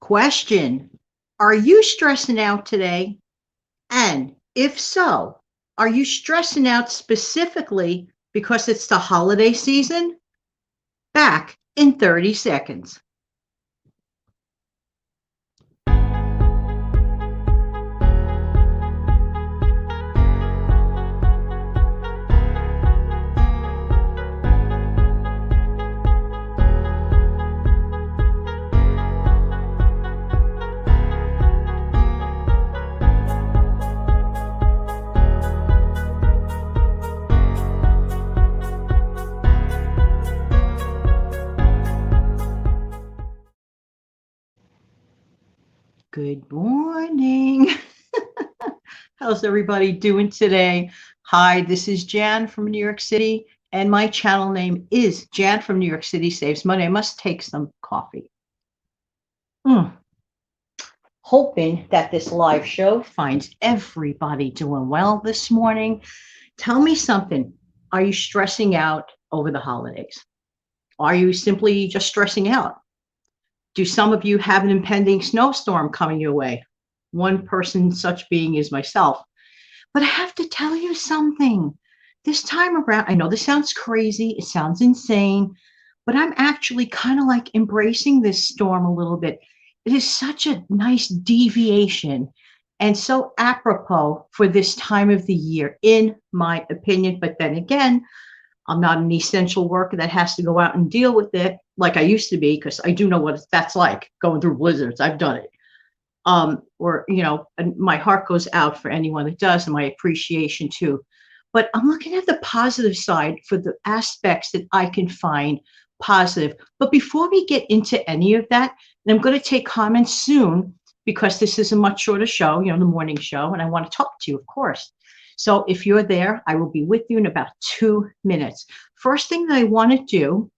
Question. Are you stressing out today? And if so, are you stressing out specifically because it's the holiday season? Back in 30 seconds. Good morning. How's everybody doing today? Hi, this is Jan from New York City, and my channel name is Jan from New York City Saves Money. I must take some coffee. Hoping that this live show finds everybody doing well this morning. Tell me something. Are you stressing out over the holidays? Are you simply just stressing out? Do some of you have an impending snowstorm coming your way? One person such being is myself. But I have to tell you something. This time around, I know this sounds crazy, it sounds insane, but I'm actually kind of like embracing this storm a little bit. It is such a nice deviation and so apropos for this time of the year, in my opinion. But then again, I'm not an essential worker that has to go out and deal with it like I used to be, because I do know what that's like going through blizzards. I've done it. And my heart goes out for anyone that does, and my appreciation too. But I'm looking at the positive side for the aspects that I can find positive. But before we get into any of that, and I'm going to take comments soon because this is a much shorter show, the morning show, and I want to talk to you, of course. So if you're there, I will be with you in about 2 minutes. First thing that I want to do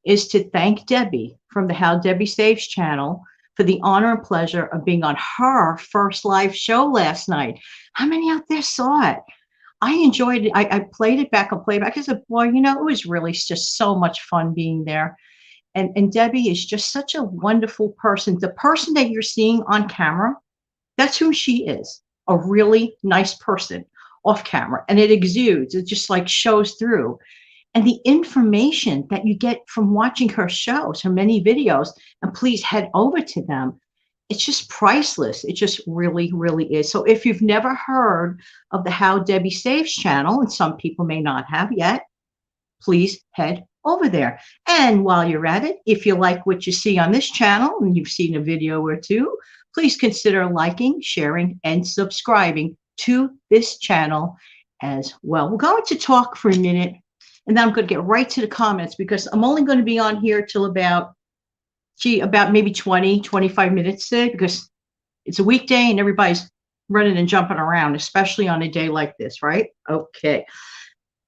is to thank Debbie from the How Debbie Saves channel for the honor and pleasure of being on her first live show last night. How many out there saw it? I enjoyed it. I played it back on playback. I said, boy, it was really just so much fun being there. And Debbie is just such a wonderful person. The person that you're seeing on camera, that's who she is, a really nice person off camera. And it exudes, it just like shows through. And the information that you get from watching her shows, her many videos, and please head over to them. It's just priceless. It just really, really is. So if you've never heard of the How Debbie Saves channel, and some people may not have yet, please head over there. And while you're at it, if you like what you see on this channel and you've seen a video or two, please consider liking, sharing, and subscribing to this channel as well. We're going to talk for a minute, and then I'm going to get right to the comments because I'm only going to be on here till about maybe 20, 25 minutes today because it's a weekday and everybody's running and jumping around, especially on a day like this, right? Okay.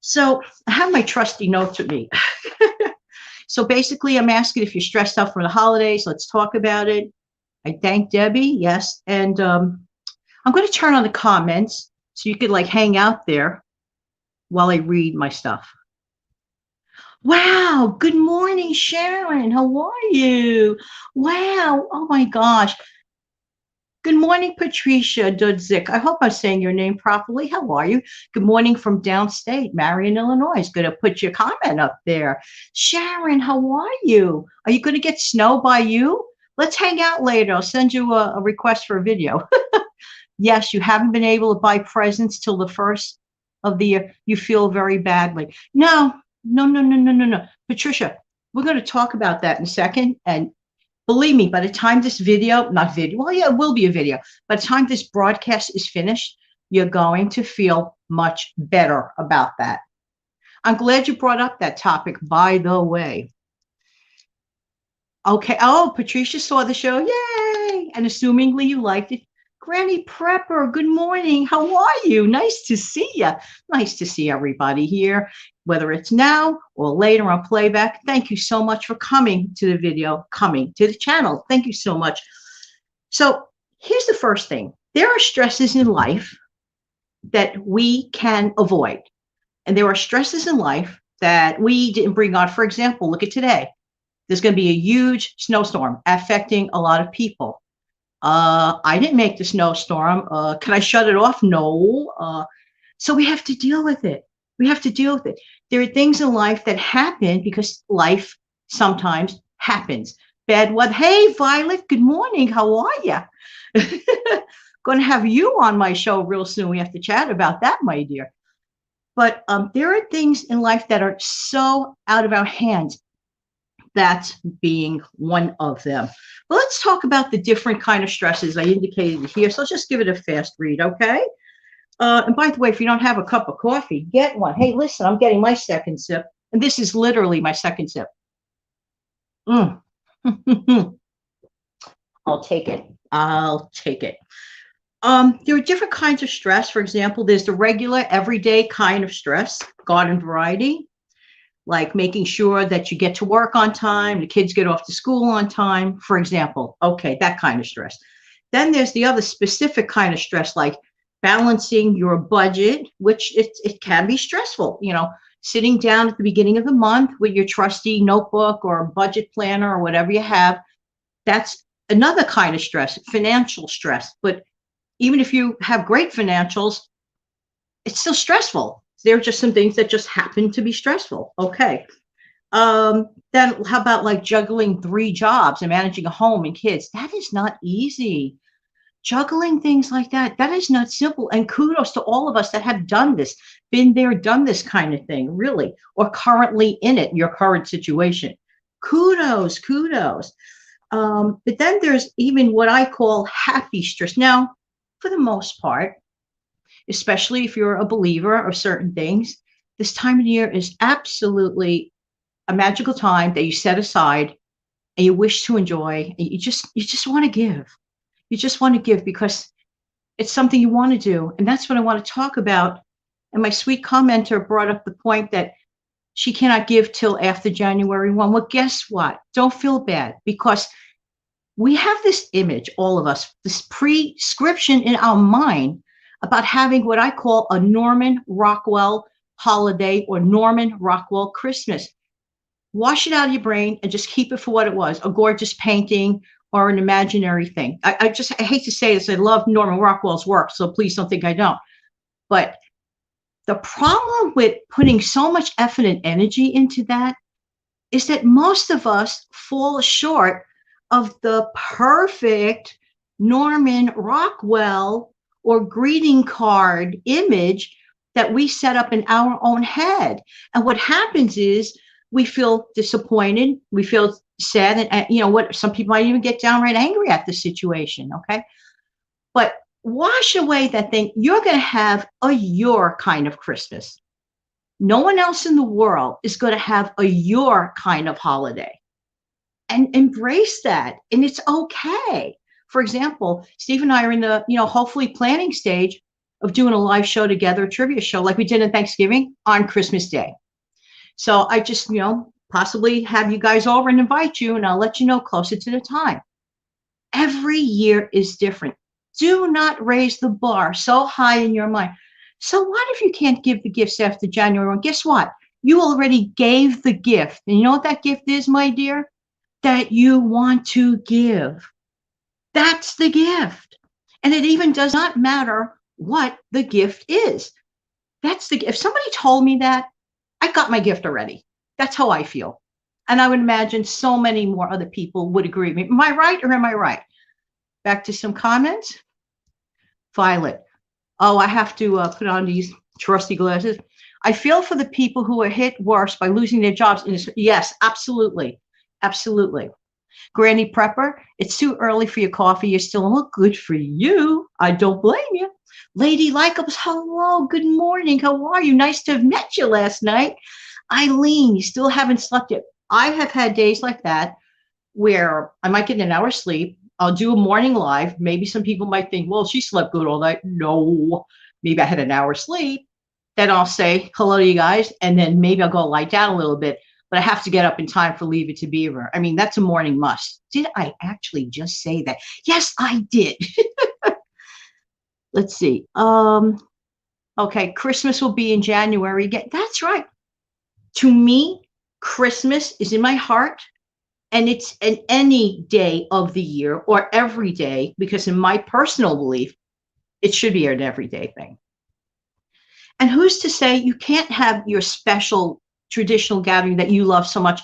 So I have my trusty notes with me. So basically, I'm asking if you're stressed out for the holidays. Let's talk about it. I thank Debbie. Yes. And I'm going to turn on the comments so you could like hang out there while I read my stuff. Wow. Good morning, Sharon. How are you? Wow. Oh my gosh. Good morning, Patricia Dudzik. I hope I'm saying your name properly. How are you? Good morning from downstate, Marion, Illinois. Going to put your comment up there. Sharon, how are you? Are you going to get snow by you? Let's hang out later. I'll send you a request for a video. Yes, you haven't been able to buy presents till the first of the year. You feel very badly. No. Patricia, we're going to talk about that in a second. And believe me, by the time this it will be a video. By the time this broadcast is finished, you're going to feel much better about that. I'm glad you brought up that topic, by the way. Okay. Oh, Patricia saw the show. Yay. And assumingly you liked it. Granny Prepper, good morning. How are you? Nice to see you. Nice to see everybody here, whether it's now or later on playback. Thank you so much for coming to the video, coming to the channel. Thank you so much. So here's the first thing. There are stresses in life that we can avoid. And there are stresses in life that we didn't bring on. For example, look at today. there's going to be a huge snowstorm affecting a lot of people. I didn't make the snowstorm. Can I shut it off? No. So we have to deal with it. We have to deal with it. There are things in life that happen because life sometimes happens. Bad weather. Hey, Violet, good morning. How are you? Going to have you on my show real soon. We have to chat about that, my dear. But there are things in life that are so out of our hands. That being one of them. But let's talk about the different kind of stresses I indicated here. So let's just give it a fast read, okay? And by the way, if you don't have a cup of coffee, get one. Hey, listen, I'm getting my second sip. And this is literally my second sip. Mm. I'll take it. I'll take it. There are different kinds of stress. For example, there's the regular, everyday kind of stress, garden variety, like making sure that you get to work on time, the kids get off to school on time, for example. Okay, that kind of stress. Then there's the other specific kind of stress, like balancing your budget, which it can be stressful, sitting down at the beginning of the month with your trusty notebook or budget planner or whatever you have. That's another kind of stress, financial stress. But even if you have great financials, it's still stressful. There are just some things that just happen to be stressful. Okay. Then how about like juggling 3 jobs and managing a home and kids? That is not easy. Juggling things like that, that is not simple. And kudos to all of us that have done this, been there, done this kind of thing, really, or currently in it, in your current situation. Kudos, kudos. But then there's even what I call happy stress. Now, for the most part, especially if you're a believer of certain things, this time of year is absolutely a magical time that you set aside and you wish to enjoy. And you just want to give. You just want to give because it's something you want to do. And that's what I want to talk about. And my sweet commenter brought up the point that she cannot give till after January 1. Well, guess what? Don't feel bad because we have this image, all of us, this prescription in our mind about having what I call a Norman Rockwell holiday or Norman Rockwell Christmas. Wash it out of your brain and just keep it for what it was, a gorgeous painting or an imaginary thing. I hate to say this. I love Norman Rockwell's work, so please don't think I don't. But the problem with putting so much effort and energy into that is that most of us fall short of the perfect Norman Rockwell or greeting card image that we set up in our own head. And what happens is we feel disappointed, we feel sad, and what some people might even get downright angry at the situation. Okay. But wash away that thing. You're going to have a your kind of Christmas. No one else in the world is going to have a your kind of holiday. And embrace that. And it's okay. For example, Steve and I are in the, hopefully planning stage of doing a live show together, a trivia show like we did on Thanksgiving on Christmas Day. So I just, possibly have you guys over and invite you, and I'll let you know closer to the time. Every year is different. Do not raise the bar so high in your mind. So what if you can't give the gifts after January 1? Guess what? You already gave the gift. And you know what that gift is, my dear? That you want to give. That's the gift. And it even does not matter what the gift is. That's the gift. If somebody told me that, I got my gift already. That's how I feel. And I would imagine so many more other people would agree with me. Am I right or am I right? Back to some comments. Violet. Oh, I have to put on these trusty glasses. I feel for the people who are hit worse by losing their jobs. Yes, absolutely. Absolutely. Granny Prepper, it's too early for your coffee. You still look good for you. I don't blame you. Lady Likeums, hello, good morning. How are you? Nice to have met you last night. Eileen, you still haven't slept yet. I have had days like that where I might get an hour's sleep. I'll do a morning live. Maybe some people might think, well, she slept good all night. No, maybe I had an hour's sleep. Then I'll say hello to you guys, and then maybe I'll go lie down a little bit. But I have to get up in time for Leave It to Beaver. I mean, that's a morning must. Did I actually just say that? Yes, I did. Let's see. Okay, Christmas will be in January again. That's right. To me, Christmas is in my heart. And it's an any day of the year or every day, because in my personal belief, it should be an everyday thing. And who's to say you can't have your special traditional gathering that you love so much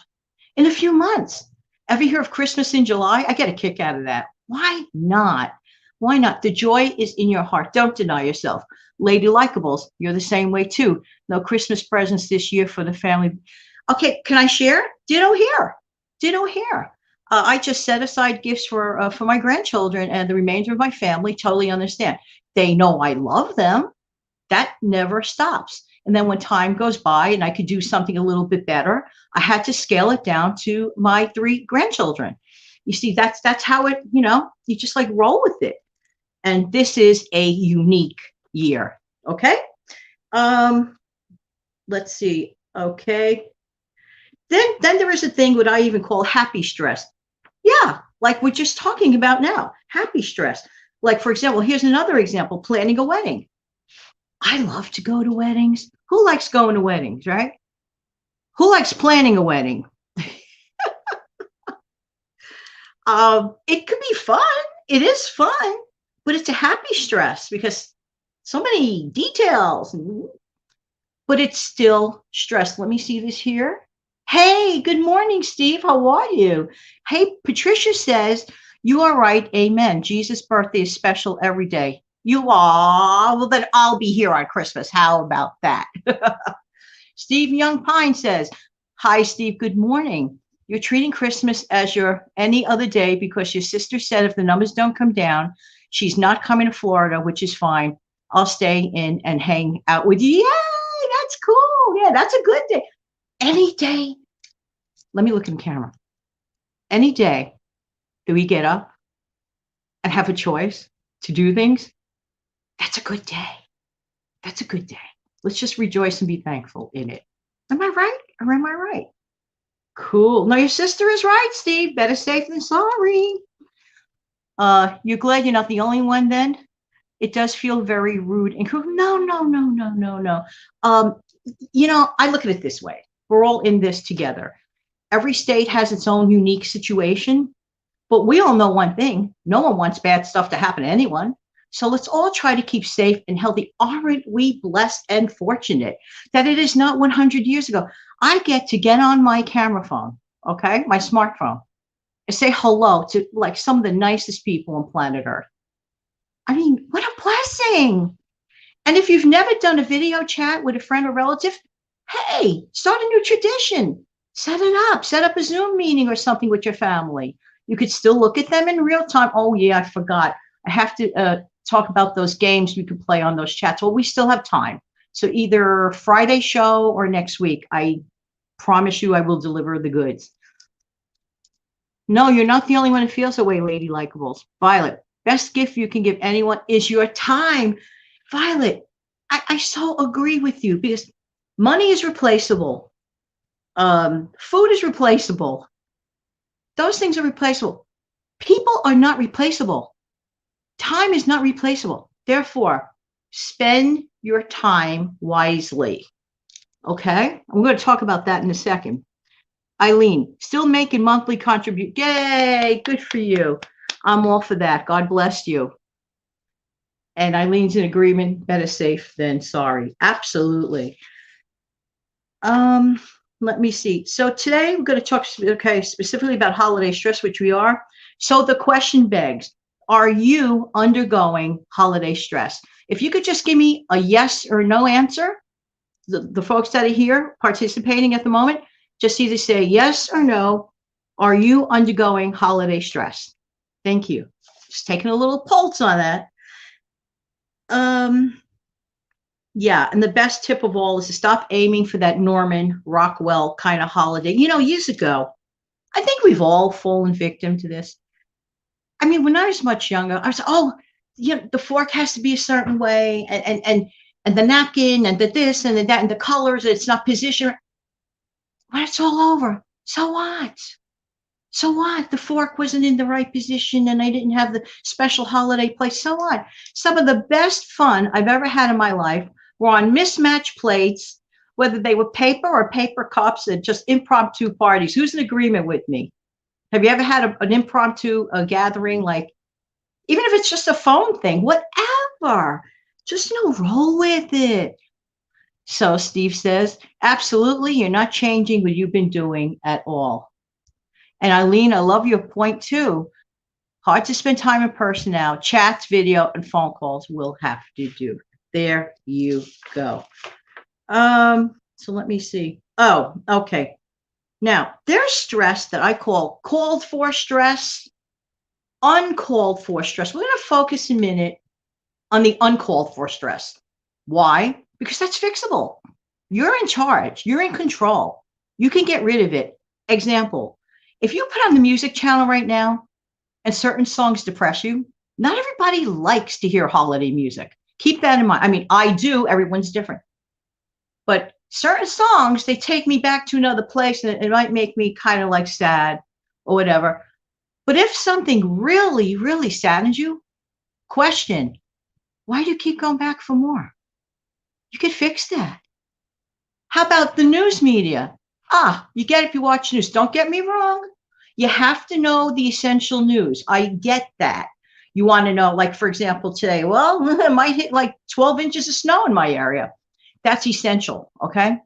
in a few months? Ever hear of Christmas in July? I get a kick out of that. Why not? Why not? The joy is in your heart. Don't deny yourself. Lady Likables, you're the same way too. No Christmas presents this year for the family. Okay, can I share? Ditto here. Ditto here. I just set aside gifts for my grandchildren and the remainder of my family. Totally understand. They know I love them. That never stops. And then when time goes by and I could do something a little bit better, I had to scale it down to my 3 grandchildren. You see, that's how it, you just like roll with it. And this is a unique year. Okay. Let's see. Okay. Then there is a thing what I even call happy stress. Yeah, like we're just talking about now, happy stress. Like, for example, here's another example, planning a wedding. I love to go to weddings. Who likes going to weddings, right? Who likes planning a wedding? It could be fun. It is fun, but it's a happy stress because so many details, but it's still stress. Let me see this here. Hey, good morning, Steve. How are you? Hey, Patricia says, you are right. Amen. Jesus' birthday is special every day. You are. Well, then I'll be here on Christmas. How about that? Steve Young Pine says, hi, Steve. Good morning. You're treating Christmas as your any other day because your sister said if the numbers don't come down, she's not coming to Florida, which is fine. I'll stay in and hang out with you. Yay, that's cool. Yeah, that's a good day. Any day. Let me look in the camera. Any day that we get up and have a choice to do things, that's a good day. That's a good day. Let's just rejoice and be thankful in it. Am I right? Or am I right? Cool. No, your sister is right, Steve. Better safe than sorry. You're glad you're not the only one then? It does feel very rude and cruel. No, no, no, no, no, no. I look at it this way. We're all in this together. Every state has its own unique situation, but we all know one thing. No one wants bad stuff to happen to anyone. So let's all try to keep safe and healthy. Aren't we blessed and fortunate that it is not 100 years ago? I get to get on my camera phone, okay, my smartphone, and say hello to like some of the nicest people on planet Earth. I mean, what a blessing. And if you've never done a video chat with a friend or relative, hey, start a new tradition. Set it up. Set up a Zoom meeting or something with your family. You could still look at them in real time. Oh, yeah, I forgot. I have to talk about those games we could play on those chats. Well, we still have time. So either Friday show or next week. I promise you I will deliver the goods. No, you're not the only one who feels that way, Lady Likables. Violet, best gift you can give anyone is your time. Violet, I so agree with you because money is replaceable. Food is replaceable. Those things are replaceable. People are not replaceable. Time is not replaceable. Therefore, spend your time wisely. Okay? I'm going to talk about that in a second. Eileen, still making monthly contribution. Yay, good for you. I'm all for that. God bless you. And Eileen's in agreement. Better safe than sorry. Absolutely. Let me see. So today we're going to talk specifically about holiday stress, which we are. So the question begs, are you undergoing holiday stress? If you could just give me a yes or no answer, the folks that are here participating at the moment, just either say yes or no. Are you undergoing holiday stress? Thank you. Just taking a little pulse on that. Yeah, and the best tip of all is to stop aiming for that Norman Rockwell kind of holiday. Years ago, I think we've all fallen victim to this. I mean, when I was much younger, I was, the fork has to be a certain way, and the napkin, and the this, and the that, and the colors, it's not positioned. When it's all over, so what? So what? The fork wasn't in the right position, and I didn't have the special holiday place. So what? Some of the best fun I've ever had in my life were on mismatched plates, whether they were paper or paper cups, and just impromptu parties. Who's in agreement with me? Have you ever had an impromptu gathering, like even if it's just a phone thing, whatever, just roll with it. So Steve says, absolutely, you're not changing what you've been doing at all. And Eileen, I love your point too. Hard to spend time in person now. Chats, video, and phone calls will have to do. There you go. So let me see. Oh, okay. Now, there's stress that I call called for stress, uncalled for stress. We're going to focus a minute on the uncalled for stress. Why? Because that's fixable. You're in charge. You're in control. You can get rid of it. Example, if you put on the music channel right now and certain songs depress you, not everybody likes to hear holiday music. Keep that in mind. I mean, I do. Everyone's different. But certain songs, they take me back to another place and it might make me kind of like sad or whatever. But if something really, really saddens you, question, why do you keep going back for more? You could fix that. How about the news media? You get it if you watch news. Don't get me wrong. You have to know the essential news. I get that. You want to know, like, for example, today, well, it might hit like 12 inches of snow in my area. That's essential, okay?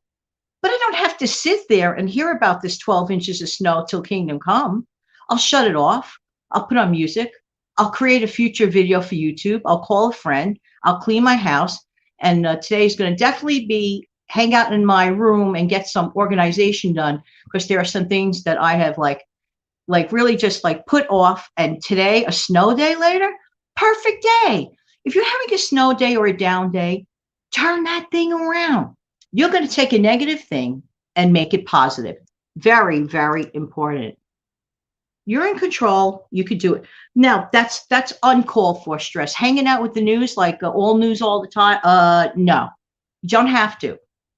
But I don't have to sit there and hear about this 12 inches of snow till kingdom come. I'll shut it off. I'll put on music. I'll create a future video for YouTube. I'll call a friend. I'll clean my house. And today is going to definitely be hang out in my room and get some organization done, because there are some things that I have like really just like put off. And today, a snow day later, perfect day. If you're having a snow day or a down day, turn that thing around. You're going to take a negative thing and make it positive. Very, very important. You're in control. You could do it. Now, that's uncalled for stress. Hanging out with the news, like all news all the time. No, you don't have to.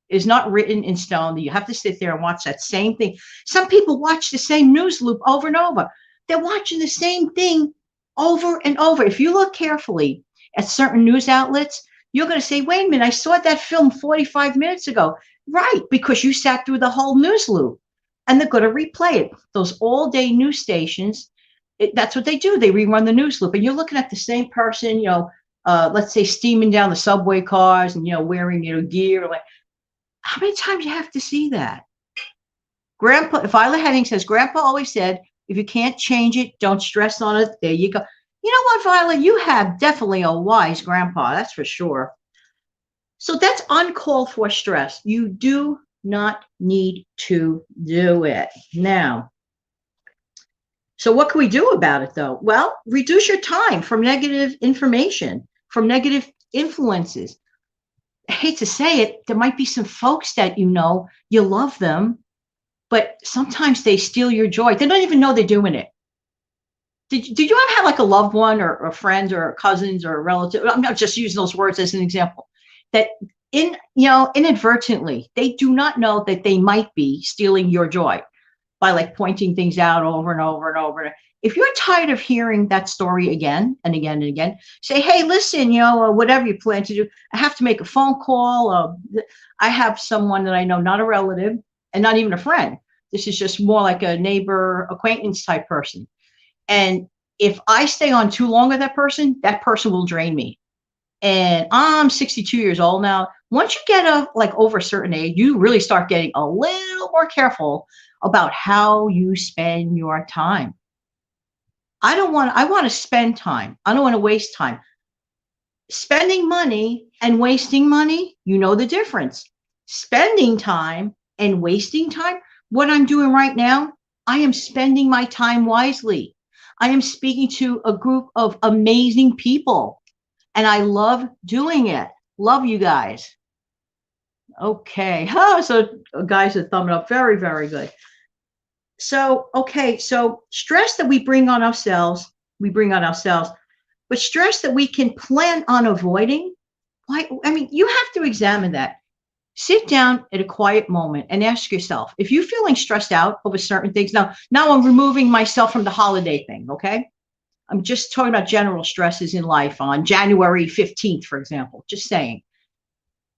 It's not written in stone that you have to sit there and watch that same thing. Some people watch the same news loop over and over. They're watching the same thing over and over. If you look carefully at certain news outlets, you're going to say, wait a minute, I saw that film 45 minutes ago. Right, because you sat through the whole news loop. And they're going to replay it. Those all-day news stations, that's what they do. They rerun the news loop. And you're looking at the same person, let's say steaming down the subway cars and, wearing, gear. Like, how many times you have to see that? Grandpa, Violet Henning says, Grandpa always said, if you can't change it, don't stress on it. There you go. You know what, Violet? You have definitely a wise grandpa. That's for sure. So that's uncalled for stress. You do not need to do it. Now, so what can we do about it, though? Well, reduce your time from negative information, from negative influences. I hate to say it, there might be some folks that you love them, but sometimes they steal your joy. They don't even know they're doing it. Did you ever have like a loved one or a friend or cousins or a relative? I'm not just using those words as an example. That inadvertently, they do not know that they might be stealing your joy by like pointing things out over and over and over. If you're tired of hearing that story again and again and again, say, hey, listen, whatever you plan to do, I have to make a phone call. I have someone that I know, not a relative and not even a friend. This is just more like a neighbor, acquaintance type person. And if I stay on too long with that person will drain me. And I'm 62 years old now. Once you get over a certain age, you really start getting a little more careful about how you spend your time. I want to spend time. I don't want to waste time. Spending money and wasting money, you know the difference. Spending time and wasting time, what I'm doing right now, I am spending my time wisely. I am speaking to a group of amazing people. And I love doing it. Love you guys. Okay. So guys are thumbing up. Very, very good. So, okay. So stress that we bring on ourselves, but stress that we can plan on avoiding. You have to examine that. Sit down at a quiet moment and ask yourself, if you're feeling stressed out over certain things. Now I'm removing myself from the holiday thing. Okay. I'm just talking about general stresses in life on January 15th, for example, just saying.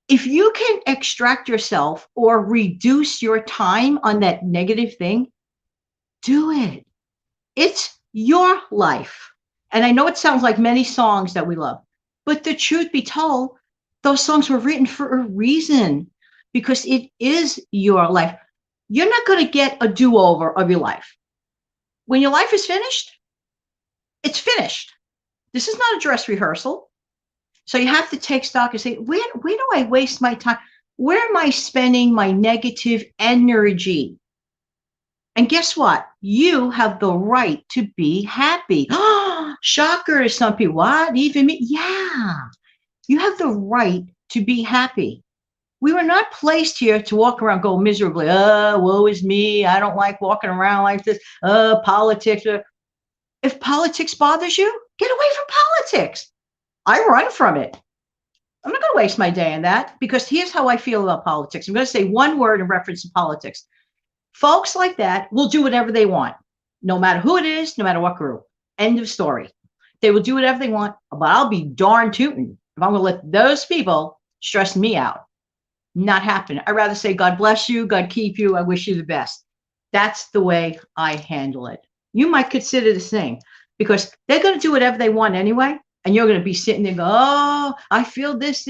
If you can extract yourself or reduce your time on that negative thing, do it. It's your life. And I know it sounds like many songs that we love, but the truth be told, those songs were written for a reason because it is your life. You're not going to get a do over of your life. When your life is finished, it's finished. This is not a dress rehearsal. So you have to take stock and say, where do I waste my time? Where am I spending my negative energy? And guess what? You have the right to be happy. Shocker to some people. What? Even me? Yeah. You have the right to be happy. We were not placed here to walk around, go miserably. Woe is me. I don't like walking around like this. Politics. If politics bothers you, get away from politics. I run from it. I'm not going to waste my day in that because here's how I feel about politics. I'm going to say one word in reference to politics. Folks like that will do whatever they want, no matter who it is, no matter what group. End of story. They will do whatever they want, but I'll be darn tootin' if I'm going to let those people stress me out. Not happening. I'd rather say, God bless you, God keep you, I wish you the best. That's the way I handle it. You might consider the same because they're going to do whatever they want anyway, and you're going to be sitting there going, oh, I feel this.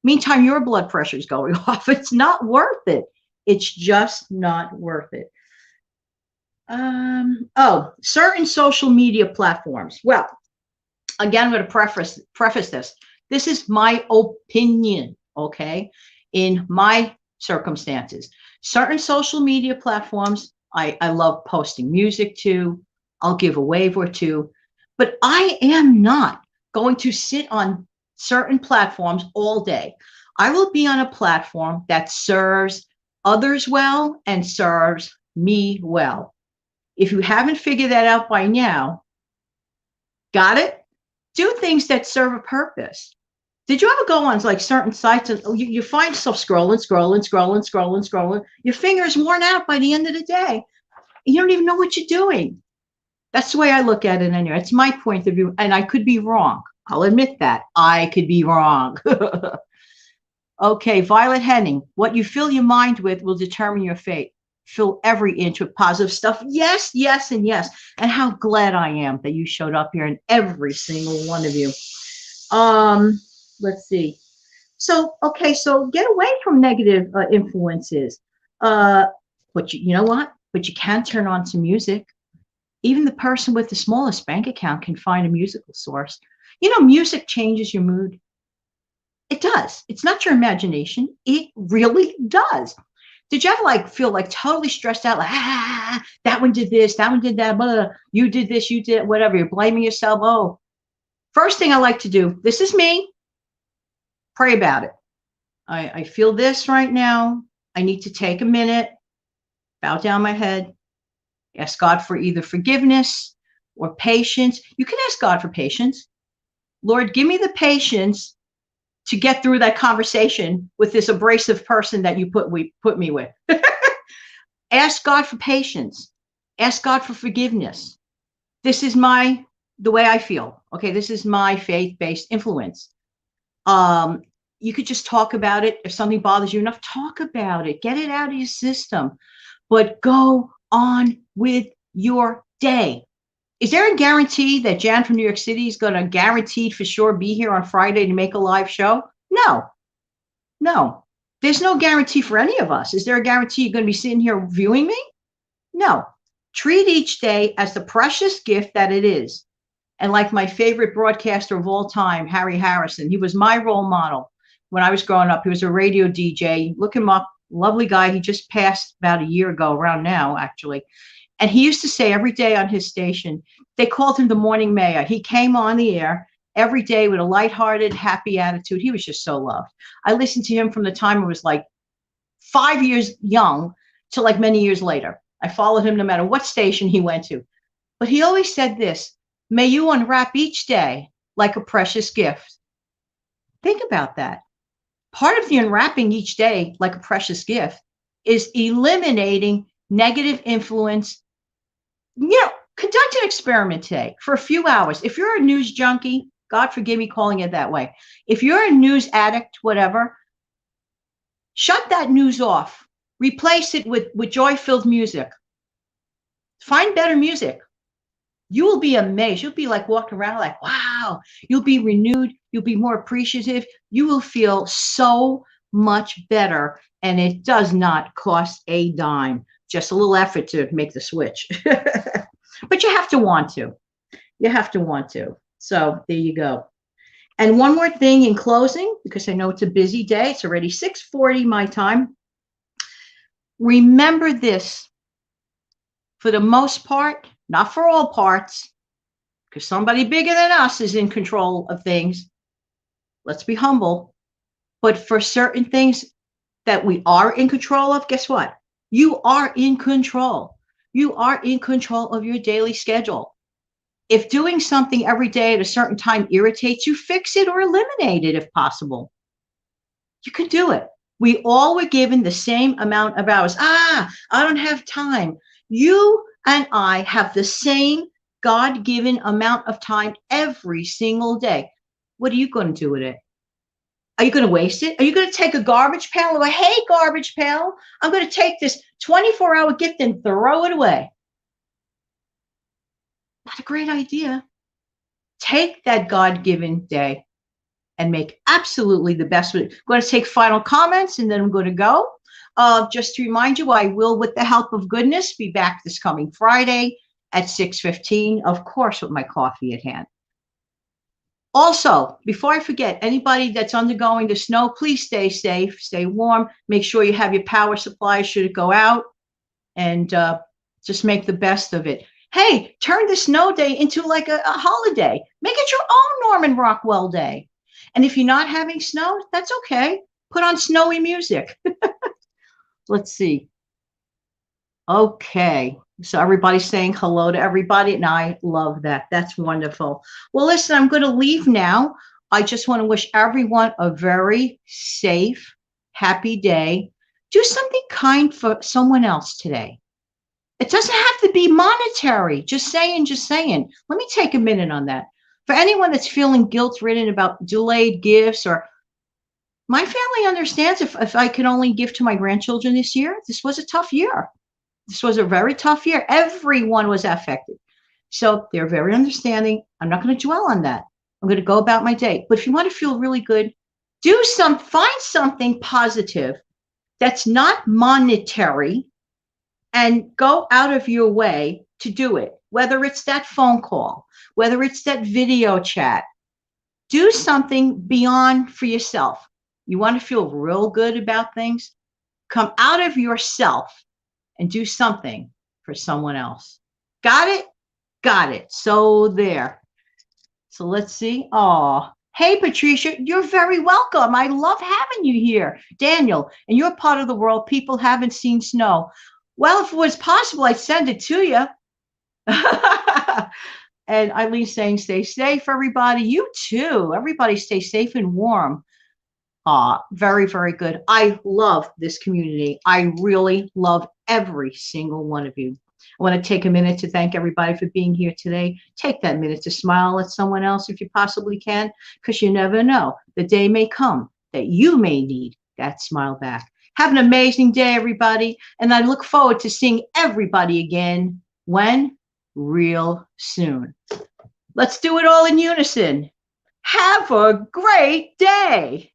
Meantime, your blood pressure is going off. It's not worth it. It's just not worth it. Certain social media platforms. Well, again, I'm going to preface this. This is my opinion, okay? In my circumstances. Certain social media platforms, I love posting music to. I'll give a wave or two. But I am not going to sit on certain platforms all day. I will be on a platform that serves others well and serves me well. If you haven't figured that out by now, got it? Do things that serve a purpose. Did you ever go on like certain sites and you find yourself scrolling? Your finger's worn out by the end of the day. You don't even know what you're doing. That's the way I look at it anyway. It's my point of view, and I could be wrong. I'll admit that. I could be wrong. Okay, Violet Henning. What you fill your mind with will determine your fate. Fill every inch with positive stuff. Yes, yes, and yes. And how glad I am that you showed up here, and every single one of you. Let's see. So get away from negative influences. But you know what? But you can turn on some music. Even the person with the smallest bank account can find a musical source. You know, music changes your mood. It does. It's not your imagination. It really does. Did you ever feel totally stressed out? That one did this, that one did that, blah, you did this, you did whatever. You're blaming yourself. Oh, first thing I like to do, this is me, pray about it. I feel this right now. I need to take a minute, bow down my head, ask God for either forgiveness or patience. You can ask God for patience. Lord, give me the patience to get through that conversation with this abrasive person that you put me with. Ask God for patience. Ask God for forgiveness. This is the way I feel. Okay, this is my faith-based influence. You could just talk about it. If something bothers you enough, talk about it. Get it out of your system. But go on with your day. Is there a guarantee that Jan from New York City is going to guaranteed for sure be here on Friday to make a live show? No. There's no guarantee for any of us. Is there a guarantee you're going to be sitting here viewing me? No. Treat each day as the precious gift that it is. And like my favorite broadcaster of all time, Harry Harrison, he was my role model when I was growing up. He was a radio DJ. Look him up. Lovely guy. He just passed about a year ago, around now, actually. And he used to say every day on his station, they called him the morning mayor. He came on the air every day with a lighthearted, happy attitude. He was just so loved. I listened to him from the time I was 5 years young to many years later. I followed him no matter what station he went to. But he always said this, may you unwrap each day like a precious gift. Think about that. Part of the unwrapping each day like a precious gift is eliminating negative influence. Conduct an experiment today for a few hours. If you're a news junkie, God forgive me calling it that way. If you're a news addict, whatever, shut that news off. Replace it with joy-filled music. Find better music. You will be amazed. You'll be like walking around like, wow. You'll be renewed. You'll be more appreciative. You will feel so much better. And it does not cost a dime. Just a little effort to make the switch. But you have to want to. You have to want to. So there you go. And one more thing in closing, because I know it's a busy day. It's already 6:40 my time. Remember this. For the most part, not for all parts, because somebody bigger than us is in control of things. Let's be humble. But for certain things that we are in control of, guess what? You are in control. You are in control of your daily schedule. If doing something every day at a certain time irritates you, fix it or eliminate it if possible. You can do it. We all were given the same amount of hours. I don't have time. You and I have the same God-given amount of time every single day. What are you going to do with it? Are you going to waste it? Are you going to take a garbage pail and go, hey, garbage pail, I'm going to take this 24-hour gift and throw it away? Not a great idea. Take that God-given day and make absolutely the best of it. I'm going to take final comments and then I'm going to go. Just to remind you, I will, with the help of goodness, be back this coming Friday at 6:15, of course, with my coffee at hand. Also, before I forget, anybody that's undergoing the snow, please stay safe, stay warm. Make sure you have your power supply should it go out, and just make the best of it. Hey, turn the snow day into like a holiday. Make it your own Norman Rockwell day. And if you're not having snow, that's okay. Put on snowy music. Let's see. Okay. So everybody's saying hello to everybody, and I love that. That's wonderful. Well, listen, I'm going to leave now. I just want to wish everyone a very safe, happy day. Do something kind for someone else today. It doesn't have to be monetary. Just saying, just saying. Let me take a minute on that. For anyone that's feeling guilt-ridden about delayed gifts, or my family understands if I can only give to my grandchildren this year. This was a tough year. This was a very tough year. Everyone was affected. So they're very understanding. I'm not going to dwell on that. I'm going to go about my day. But if you want to feel really good, find something positive that's not monetary and go out of your way to do it. Whether it's that phone call, whether it's that video chat, do something beyond for yourself. You want to feel real good about things? Come out of yourself and do something for someone else. Got it? Got it. So there. So let's see. Oh, hey, Patricia, you're very welcome. I love having you here. Daniel, in your part of the world, people haven't seen snow. Well, if it was possible, I'd send it to you. And Eileen saying, stay safe, everybody. You too. Everybody stay safe and warm. Very, very good. I love this community. I really love every single one of you. I want to take a minute to thank everybody for being here today. Take that minute to smile at someone else if you possibly can, because you never know. The day may come that you may need that smile back. Have an amazing day, everybody. And I look forward to seeing everybody again. When? Real soon. Let's do it all in unison. Have a great day.